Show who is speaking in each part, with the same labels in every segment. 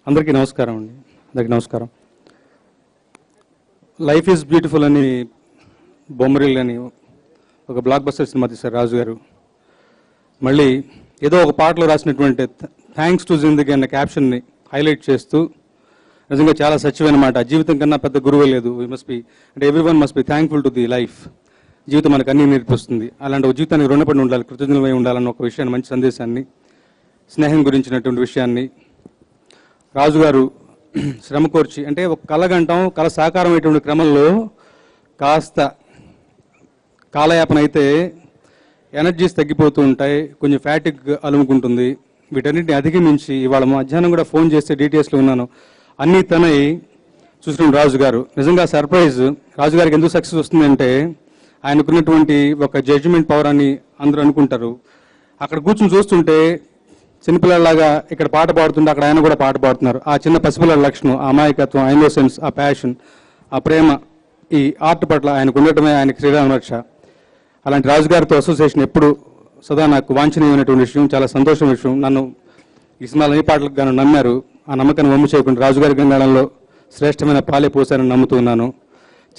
Speaker 1: అందరికీ నమస్కారం అండి. అందరికీ నమస్కారం. లైఫ్ ఈజ్ బ్యూటిఫుల్ అని బొమ్మరిల్ అని ఒక బ్లాక్ బస్టర్ సినిమా తీశారు రాజు గారు. మళ్ళీ ఏదో ఒక పాటలో రాసినటువంటి థ్యాంక్స్ టు జిందగీ అన్న క్యాప్షన్ని హైలైట్ చేస్తూ నిజంగా చాలా సత్యమైన మాట. జీవితం కన్నా పెద్ద గురువే లేదు. వీ మస్ట్ బి అంటే everyone must be thankful to the life. జీవితం మనకు అన్నీ నేర్పిస్తుంది. అలాంటి ఒక జీవితానికి రుణపడి ఉండాలి, కృతజ్ఞమై ఉండాలన్న ఒక విషయాన్ని, మంచి సందేశాన్ని, స్నేహం గురించినటువంటి విషయాన్ని రాజుగారు శ్రమ కోర్చి అంటే ఒక కళగంటాం, కళ సాకారం అయ్యేటువంటి క్రమంలో కాస్త కాలయాపన అయితే ఎనర్జీస్ తగ్గిపోతూ ఉంటాయి, కొంచెం ఫ్యాటిక్ అలుముకుంటుంది. వీటన్నిటిని అధిగమించి ఇవాళ మధ్యాహ్నం కూడా ఫోన్ చేస్తే డీటెయిల్స్లో ఉన్నాను, అన్నీ తనై చూసిన రాజుగారు. నిజంగా సర్ప్రైజ్. రాజుగారికి ఎందుకు సక్సెస్ వస్తుందంటే ఆయనకున్నటువంటి ఒక జడ్జిమెంట్ పవర్ అని అందరూ అనుకుంటారు. అక్కడ కూర్చొని చూస్తుంటే చిన్నపిల్లలాగా ఇక్కడ పాట పాడుతుంటే అక్కడ ఆయన కూడా పాట పాడుతున్నారు. ఆ చిన్న పసిపిల్లల లక్షణం, ఆ అమాయకత్వం, ఆ ఇన్నోసెన్స్, ఆ ప్యాషన్, ఆ ప్రేమ, ఈ ఆర్ట్ పట్ల ఆయనకు ఉండటమే ఆయనకి శ్రీరామ రక్ష. అలాంటి రాజుగారితో అసోసియేషన్ ఎప్పుడు సదా నాకు వాంఛనీయమైనటువంటి విషయం, చాలా సంతోషం విషయం. నన్ను ఈ సినిమాలో ఏ పాటలకు గాను నమ్మారు. ఆ నమ్మకాన్ని వమ్ము చేయకుండా రాజుగారి గంగాళంలో శ్రేష్టమైన పాలే పోసారని నమ్ముతున్నాను.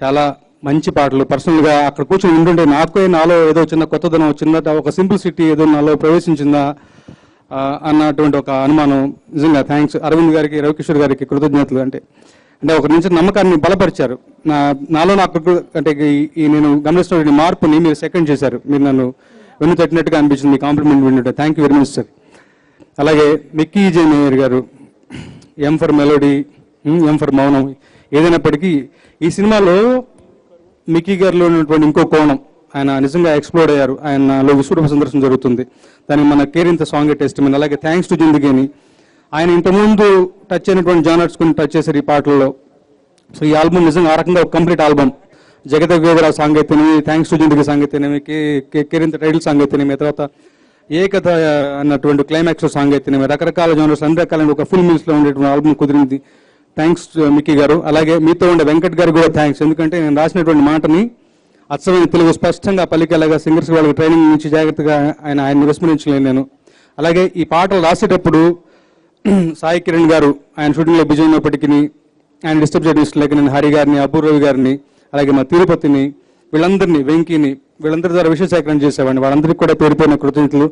Speaker 1: చాలా మంచి పాటలు. పర్సనల్గా అక్కడ కూర్చొని ఉంటుంటే నాలో ఏదో చిన్న కొత్తదనం, చిన్న ఒక సింప్లిసిటీ ఏదో నాలో ప్రవేశించిందా అన్నటువంటి ఒక అనుమానం. నిజంగా థ్యాంక్స్ అరవింద్ గారికి, రవికిషోర్ గారికి కృతజ్ఞతలు. అంటే ఒక నుంచి నమ్మకాన్ని బలపరిచారు నాలో. నాకు అంటే ఈ నేను గమనిస్తున్న మార్పుని మీరు సెకండ్ చేశారు. మీరు నన్ను వెన్ను తట్టినట్టుగా అనిపించింది మీ కాంప్లిమెంట్ వింటుంటే. Thank you very much sir. అలాగే మిక్కీ జే మేయర్ గారు, M for melody, M for మౌనం. ఏదైనప్పటికీ ఈ సినిమాలో మిక్కీ గారిలో ఉన్నటువంటి ఇంకో కోణం, ఆయన నిజంగా ఎక్స్ప్లోర్ అయ్యారు. ఆయనలో విశ్వరూప సందర్శనం జరుగుతుంది. దానికి మన కేరింత సాంగ్ టెస్టిమనీ. అలాగే థ్యాంక్స్ టు జిందగీని ఆయన ఇంతకుముందు టచ్ అయినటువంటి జానర్స్ కొన్ని టచ్ చేశారు ఈ పాటల్లో. సో ఈ ఆల్బమ్ నిజంగా ఆ రకంగా ఒక కంప్లీట్ ఆల్బమ్. జగదేవేదరావు సాంగ్ అయితేనేమి, థ్యాంక్స్ టు జిందగీ సాంగ్ అయితేనేమి, కేరింత టైటిల్ సాంగ్ అయితేనేమి, తర్వాత ఏ కథ అన్నటువంటి క్లైమాక్స్ సాంగ్ అయితేనేమి, రకరకాల జానర్స్ అన్ని రకాలైన ఒక ఫుల్ మీల్స్లో ఉండేటువంటి ఆల్బమ్ కుదిరింది. థ్యాంక్స్ మిక్కీ గారు. అలాగే మీతో ఉండే వెంకట్ గారు కూడా థ్యాంక్స్. ఎందుకంటే నేను రాసినటువంటి మాటని అచ్చమైన తెలుగు స్పష్టంగా పలికేలాగా సింగర్స్ వాళ్ళకి ట్రైనింగ్ నుంచి జాగ్రత్తగా ఆయన విస్మరించలేను నేను. అలాగే ఈ పాటలు రాసేటప్పుడు సాయి కిరణ్ గారు ఆయన షూటింగ్లో బిజీ అయినప్పటికీ ఆయన డిస్టర్బ్ చేయడం ఇష్టం లేక నేను హరి గారిని, అపూర్వవి గారిని, అలాగే మా తిరుపతిని, వీళ్ళందరినీ, వెంకీని, వీళ్ళందరి ద్వారా విషయ సేకరణ చేసేవాడిని. వాళ్ళందరికీ కూడా పేరుపోయిన కృతజ్ఞతలు.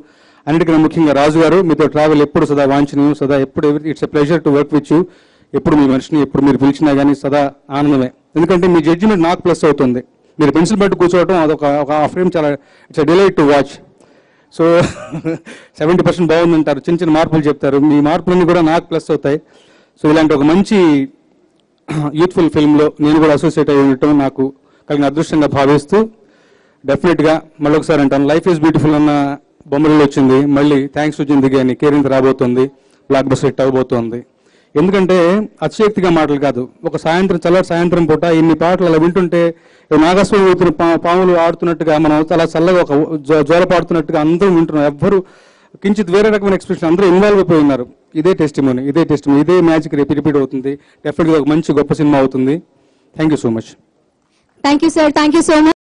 Speaker 1: అన్నిటికన్నా ముఖ్యంగా రాజు గారు, మీతో ట్రావెల్ ఎప్పుడు సదా వాంఛనీయం, సదా ఎప్పుడు it's a pleasure to work with you. ఎప్పుడు మీ మనిషిని ఎప్పుడు మీరు పిలిచినా కానీ సదా ఆనందమే. ఎందుకంటే మీ జడ్జిమెంట్ నాకు ప్లస్ అవుతుంది. మీరు పెన్సిల్ పెట్టి కూర్చోవడం అదొక ఫ్రేమ్ చాలా it's a delight to watch. So 70% బాగుందంటారు, చిన్న చిన్న మార్పులు చెప్తారు. మీ మార్పులన్నీ కూడా నాకు ప్లస్ అవుతాయి. సో ఇలాంటి ఒక మంచి యూత్ఫుల్ ఫిల్మ్లో నేను కూడా అసోసియేట్ అయ్యి ఉండటం నాకు కలిగిన అదృష్టంగా భావిస్తూ డెఫినెట్గా మళ్ళీ ఒకసారి అంటాను, లైఫ్ ఈజ్ బ్యూటిఫుల్ అన్న బొమ్మరిలో వచ్చింది. మళ్ళీ థ్యాంక్స్ టు జిందగీ అని కేరింత రాబోతుంది, బ్లాక్ బస్టర్ హిట్ అవబోతోంది. ఎందుకంటే అతిశక్తిగా మాటలు కాదు. ఒక చల్లటి సాయంత్రం పూట ఇన్ని పాటలు అలా వింటుంటే నాగస్వరం అవుతున్న పాములు ఆడుతున్నట్టుగా, మనం అలా చల్లగా ఒక జ్వర పాడుతున్నట్టుగా అందరూ వింటున్నాం. ఎవ్వరు కించిత్ వేరే రకమైన ఎక్స్ప్రెషన్, అందరూ ఇన్వాల్వ్ అయిపోయి ఉన్నారు. ఇదే టెస్టిమోనీ, ఇదే మ్యాజిక్ రిపీట్ అవుతుంది. డెఫినెట్గా ఒక మంచి గొప్ప సినిమా అవుతుంది. Thank you so much.
Speaker 2: Thank you sir. Thank you so much.